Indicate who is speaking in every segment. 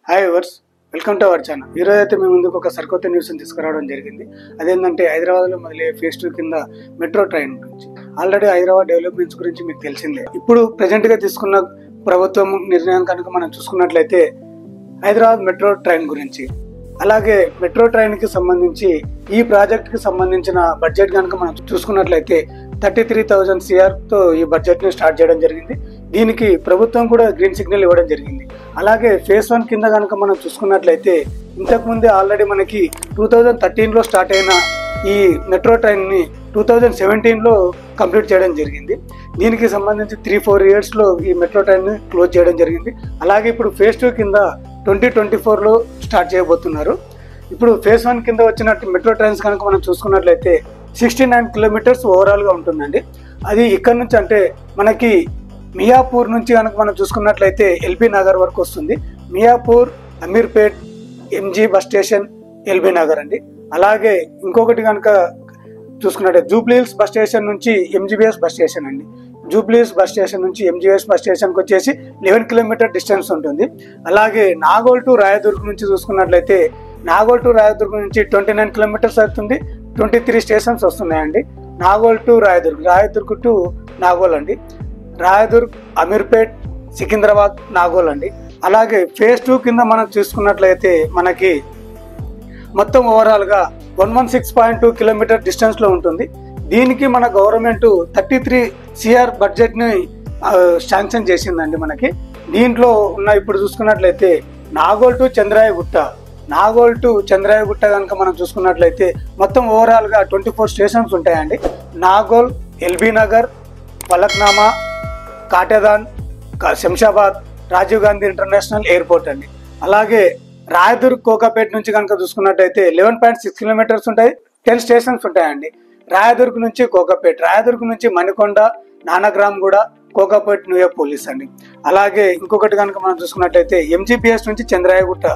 Speaker 1: Hi viewers, welcome to our channel. ఈరోజు అయితే మేము ముందుకు ఒక సరికొత్త న్యూస్ని తీసుకురావడం జరిగింది. అదేంటంటే హైదరాబాద్లో మొదలయ్యే ఫేజ్ 2 కింద మెట్రో ట్రైన్ గురించి. ఆల్రెడీ హైదరాబాద్ డెవలప్మెంట్స్ గురించి మీకు తెలిసిందే. ఇప్పుడు ప్రజెంట్గా తీసుకున్న ప్రభుత్వం నిర్ణయం కనుక మనం చూసుకున్నట్లయితే హైదరాబాద్ మెట్రో ట్రైన్ గురించి, అలాగే మెట్రో ట్రైన్కి సంబంధించి ఈ ప్రాజెక్ట్కి సంబంధించిన బడ్జెట్ కనుక మనం చూసుకున్నట్లయితే 33,000 CRతో ఈ బడ్జెట్ని స్టార్ట్ చేయడం జరిగింది. దీనికి ప్రభుత్వం కూడా గ్రీన్ సిగ్నల్ ఇవ్వడం జరిగింది. అలాగే ఫేజ్ 1 కింద కనుక మనం చూసుకున్నట్లయితే ఇంతకుముందే ఆల్రెడీ మనకి 2013లో స్టార్ట్ అయిన ఈ మెట్రో ట్రైన్ని 2017లో కంప్లీట్ చేయడం జరిగింది. దీనికి సంబంధించి 3-4 ఇయర్స్లో ఈ మెట్రో ట్రైన్ని క్లోజ్ చేయడం జరిగింది. అలాగే ఇప్పుడు ఫేజ్ 2 కింద 2024లో స్టార్ట్ చేయబోతున్నారు. ఇప్పుడు ఫేజ్ 1 కింద వచ్చినట్టు మెట్రో ట్రైన్స్ కనుక మనం చూసుకున్నట్లయితే 69 కిలోమీటర్స్ ఓవరాల్గా ఉంటుందండి. అది ఇక్కడ నుంచి అంటే మనకి మియాపూర్ నుంచి కనుక మనం చూసుకున్నట్లయితే ఎల్బీ నగర్ వరకు వస్తుంది. Miyapur, Ameerpet, MG bus station, LB Nagar అండి. అలాగే ఇంకొకటి కనుక చూసుకున్నట్లయితే జూబ్లీహిల్స్ బస్ స్టేషన్ నుంచి ఎంజీబీఎస్ బస్ స్టేషన్ అండి. జూబ్లీహిల్స్ బస్ స్టేషన్ నుంచి ఎంజీబీఎస్ బస్ స్టేషన్కి వచ్చేసి 11 కిలోమీటర్ డిస్టెన్స్ ఉంటుంది. అలాగే నాగోల్ టు రాయదుర్గ్ నుంచి చూసుకున్నట్లయితే నాగోల్ టు రాయదుర్గ్ నుంచి 29 కిలోమీటర్స్ అవుతుంది. 23 స్టేషన్స్ వస్తున్నాయండి. నాగోల్ టు రాయదుర్గ్, రాయదుర్గ్ టు నాగోల్ అండి. రాయదుర్గ్, అమీర్పేట్, సికింద్రాబాద్, నాగోల్ అండి. అలాగే ఫేజ్ 2 కింద మనం చూసుకున్నట్లయితే మనకి మొత్తం ఓవరాల్గా 116.2 కిలోమీటర్ డిస్టెన్స్లో ఉంటుంది. దీనికి మన గవర్నమెంట్ 33 CR బడ్జెట్ని శాంక్షన్ చేసిందండి మనకి. దీంట్లో ఉన్న ఇప్పుడు చూసుకున్నట్లయితే నాగోల్ టు చంద్రాయగుట్ట, నాగోల్ టు చంద్రాయగుట్ట కనుక మనం చూసుకున్నట్లయితే మొత్తం ఓవరాల్గా 24 స్టేషన్స్ ఉంటాయండి. నాగోల్, ఎల్బీ నగర్, ఫలక్నామా, కాటేదాన్, శంషాబాద్, రాజీవ్ గాంధీ ఇంటర్నేషనల్ ఎయిర్పోర్ట్ అండి. అలాగే రాయదుర్గ్, కోకాపేట్ నుంచి కనుక చూసుకున్నట్టయితే 11.6 కిలోమీటర్స్ ఉంటాయి. 10 స్టేషన్స్ ఉంటాయండి. రాయదుర్గ్ నుంచి కోకాపేట్, రాయదుర్గ్ నుంచి మణికొండ, నానగ్రామ్ కూడా, కోకాపేట్, న్యూ పోలీస్ అండి. అలాగే ఇంకొకటి కనుక మనం చూసుకున్నట్టయితే ఎంజీబీఎస్ నుంచి చంద్రాయగుట్ట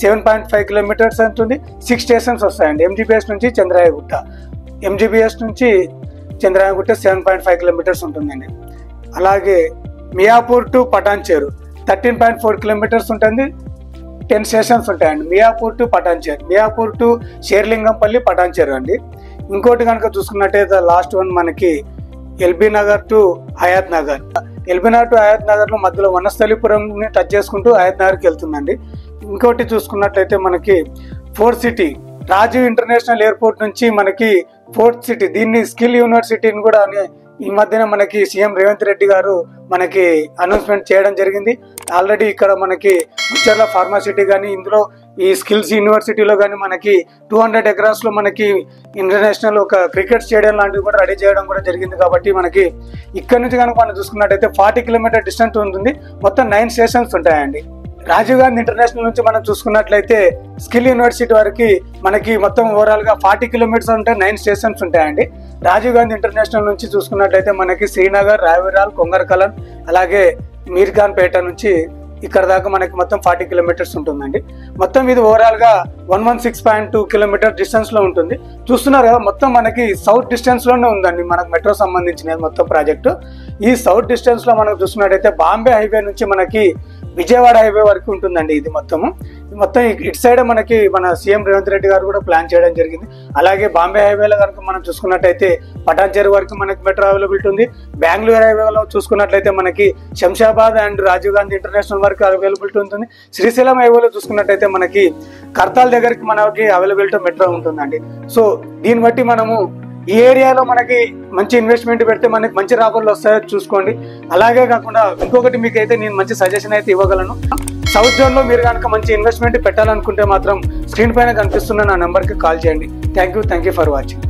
Speaker 1: 7.5 కిలోమీటర్స్ ఉంటుంది. 6 స్టేషన్స్ వస్తాయండి. ఎంజీబీఎస్ నుంచి చంద్రాయగుట్ట, ఎంజీబీఎస్ నుంచి చంద్రాయగుట్ట 7.5 కిలోమీటర్స్ ఉంటుందండి. అలాగే మియాపూర్ టు పటాన్చేరు 13.4 కిలోమీటర్స్ ఉంటుంది. 10 స్టేషన్స్ ఉంటాయండి. మియాపూర్ టు పటాన్చేరు, మియాపూర్ టు షేర్లింగంపల్లి, పటాన్చేరు అండి. ఇంకోటి కనుక చూసుకున్నట్టయితే లాస్ట్ వన్ మనకి LB Nagar to Hayat Nagar. LB Nagar to Hayat నగర్లో మధ్యలో వనస్థలిపురంని టచ్ చేసుకుంటూ హయాత్ నగర్కి వెళ్తుందండి. ఇంకోటి చూసుకున్నట్లయితే మనకి fourth city, Rajiv international airport నుంచి మనకి ఫోర్త్ సిటీ, దీన్ని స్కిల్ యూనివర్సిటీని కూడా ఈ మధ్యన మనకి సీఎం రేవంత్ రెడ్డి గారు మనకి అనౌన్స్మెంట్ చేయడం జరిగింది. ఆల్రెడీ ఇక్కడ మనకి ముచ్చర్ల ఫార్మాసిటీ కానీ, ఇందులో ఈ స్కిల్స్ యూనివర్సిటీలో కానీ మనకి 200 ఎకరాస్లో మనకి ఇంటర్నేషనల్ ఒక క్రికెట్ స్టేడియం లాంటివి కూడా రెడీ చేయడం కూడా జరిగింది. కాబట్టి మనకి ఇక్కడ నుంచి కనుక మనం చూసుకున్నట్టయితే 40 కిలోమీటర్ డిస్టెన్స్ ఉంటుంది. మొత్తం 9 స్టేషన్స్ ఉంటాయండి. రాజీవ్ గాంధీ ఇంటర్నేషనల్ నుంచి మనం చూసుకున్నట్లయితే స్కిల్ యూనివర్సిటీ వరకు మనకి మొత్తం ఓవరాల్గా 40 కిలోమీటర్స్ ఉంటే 9 స్టేషన్స్ ఉంటాయండి. రాజీవ్ గాంధీ ఇంటర్నేషనల్ నుంచి చూసుకున్నట్లయితే మనకి శ్రీనగర్, రాయవిరాల్, కొంగరకలన్, అలాగే మీర్ఖాన్పేట నుంచి ఇక్కడ దాకా మనకి మొత్తం 40 కిలోమీటర్స్ ఉంటుందండి. మొత్తం ఇది ఓవరాల్గా 116.2 కిలోమీటర్ డిస్టెన్స్లో ఉంటుంది. చూస్తున్నారు కదా, మొత్తం మనకి సౌత్ డిస్టెన్స్లోనే ఉందండి మనకు మెట్రో సంబంధించిన మొత్తం ప్రాజెక్టు. ఈ సౌత్ డిస్టెన్స్లో మనం చూసుకున్నట్టయితే బాంబే హైవే నుంచి మనకి విజయవాడ హైవే వరకు ఉంటుందండి. ఇది మొత్తం ఇటు సైడ్ మనకి మన సీఎం రేవంత్ రెడ్డి గారు కూడా ప్లాన్ చేయడం జరిగింది. అలాగే బాంబే హైవేలో కనుక మనం చూసుకున్నట్టయితే పటాన్చేరు వరకు మనకి మెట్రో అవైలబిలిటీ ఉంది. బెంగళూరు హైవేలో చూసుకున్నట్లయితే మనకి శంషాబాద్ అండ్ రాజీవ్ గాంధీ ఇంటర్నేషనల్ వరకు అవైలబిలిటీ ఉంటుంది. శ్రీశైలం హైవేలో చూసుకున్నట్టయితే మనకి కర్తాల్ దగ్గరికి మనకి అవైలబిలిటీ మెట్రో ఉంటుందండి. సో దీన్ని బట్టి మనము ఈ ఏరియాలో మనకి మంచి ఇన్వెస్ట్మెంట్ పెడితే మనకి మంచి రాబడులు వస్తాయో చూసుకోండి. అలాగే కాకుండా ఇంకొకటి మీకైతే నేను మంచి సజెషన్ అయితే ఇవ్వగలను. సౌత్ జోన్లో మీరు కనుక మంచి ఇన్వెస్ట్మెంట్ పెట్టాలనుకుంటే మాత్రం స్క్రీన్ పైన కనిపిస్తున్న నా నెంబర్కి కాల్ చేయండి. Thank you for watching.